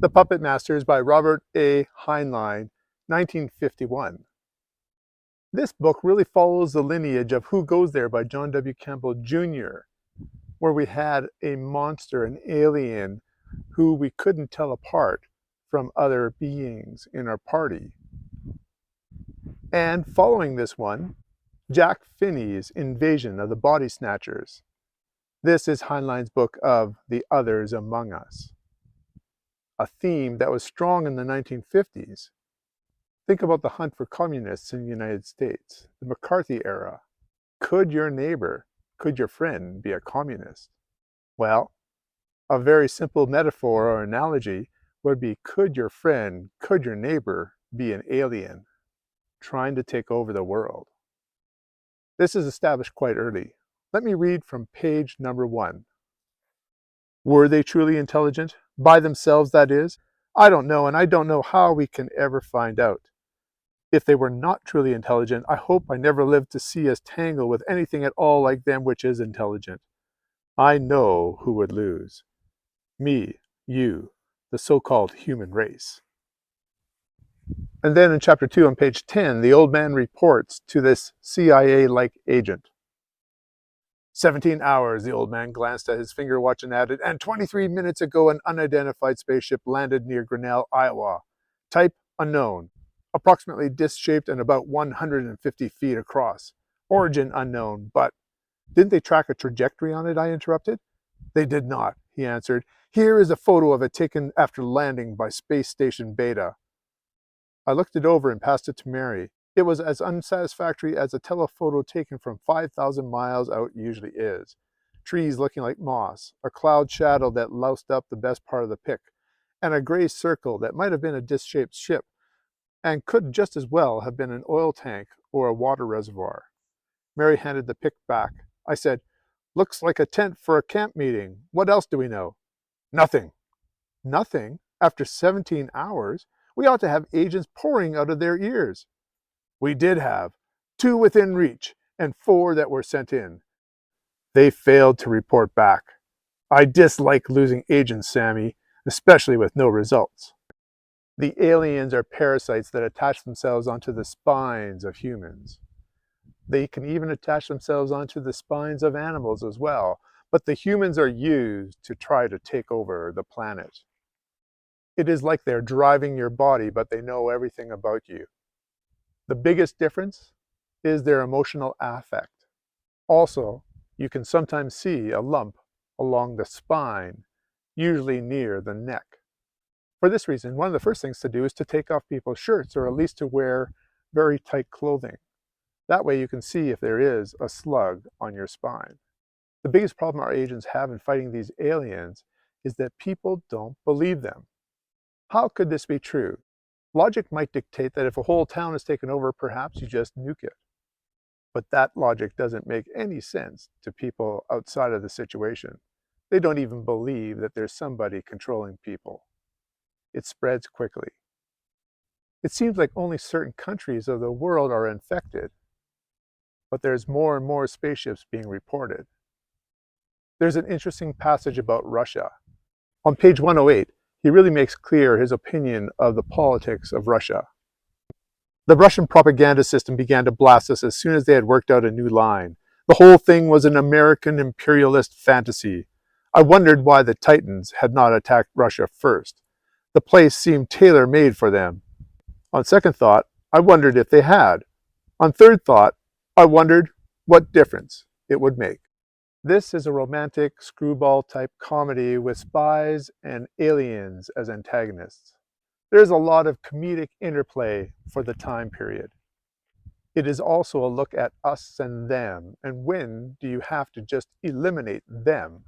The Puppet Masters by Robert A. Heinlein, 1951. This book really follows the lineage of Who Goes There by John W. Campbell Jr., where we had a monster, an alien, who we couldn't tell apart from other beings in our party. And following this one, Jack Finney's invasion of the body snatchers. This is Heinlein's book of The Others Among Us, a theme that was strong in the 1950s. Think about the hunt for communists in the United States, the McCarthy era. Could your neighbor, could your friend be a communist? Well, a very simple metaphor or analogy would be, could your friend, could your neighbor be an alien trying to take over the world? This is established quite early. Let me read from page number 1. Were they truly intelligent? By themselves, that is? I don't know, and I don't know how we can ever find out. If they were not truly intelligent, I hope I never live to see us tangle with anything at all like them which is intelligent. I know who would lose. Me, you, the so-called human race. And then in chapter 2 on page 10, the old man reports to this CIA-like agent. 17 hours, the old man glanced at his finger watch and added, and 23 minutes ago an unidentified spaceship landed near Grinnell, Iowa. Type unknown. Approximately disc-shaped and about 150 feet across. Origin unknown, but didn't they track a trajectory on it? I interrupted. They did not, he answered. Here is a photo of it taken after landing by Space Station Beta. I looked it over and passed it to Mary. It was as unsatisfactory as a telephoto taken from 5,000 miles out usually is. Trees looking like moss, a cloud shadow that loused up the best part of the pic, and a gray circle that might have been a disc-shaped ship, and could just as well have been an oil tank or a water reservoir. Mary handed the pic back. I said, looks like a tent for a camp meeting. What else do we know? Nothing. Nothing? After 17 hours? We ought to have agents pouring out of their ears. We did have 2 within reach and 4 that were sent in. They failed to report back. I dislike losing agents, Sammy, especially with no results. The aliens are parasites that attach themselves onto the spines of humans. They can even attach themselves onto the spines of animals as well, but the humans are used to try to take over the planet. It is like they're driving your body, but they know everything about you. The biggest difference is their emotional affect. Also, you can sometimes see a lump along the spine, usually near the neck. For this reason, one of the first things to do is to take off people's shirts, or at least to wear very tight clothing. That way you can see if there is a slug on your spine. The biggest problem our agents have in fighting these aliens is that people don't believe them. How could this be true? Logic might dictate that if a whole town is taken over, perhaps you just nuke it. But that logic doesn't make any sense to people outside of the situation. They don't even believe that there's somebody controlling people. It spreads quickly. It seems like only certain countries of the world are infected, but there's more and more spaceships being reported. There's an interesting passage about Russia. On page 108, he really makes clear his opinion of the politics of Russia. The Russian propaganda system began to blast us as soon as they had worked out a new line. The whole thing was an American imperialist fantasy. I wondered why the Titans had not attacked Russia first. The place seemed tailor-made for them. On second thought, I wondered if they had. On third thought, I wondered what difference it would make. This is a romantic screwball-type comedy with spies and aliens as antagonists. There's a lot of comedic interplay for the time period. It is also a look at us and them, and when do you have to just eliminate them?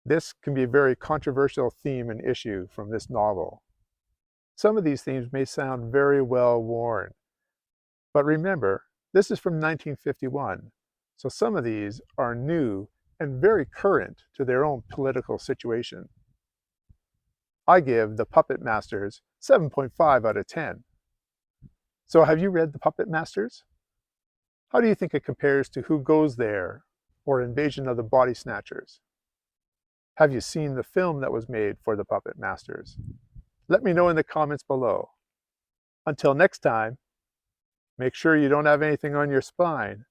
This can be a very controversial theme and issue from this novel. Some of these themes may sound very well worn, but remember, this is from 1951. So some of these are new and very current to their own political situation. I give The Puppet Masters 7.5 out of 10. So have you read The Puppet Masters? How do you think it compares to Who Goes There or Invasion of the Body Snatchers? Have you seen the film that was made for the Puppet Masters? Let me know in the comments below. Until next time, make sure you don't have anything on your spine,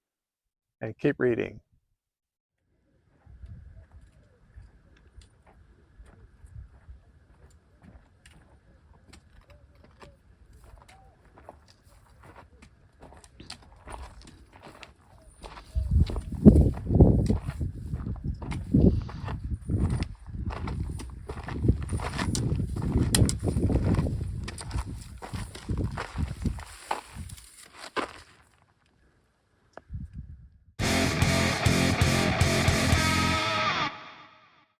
and keep reading.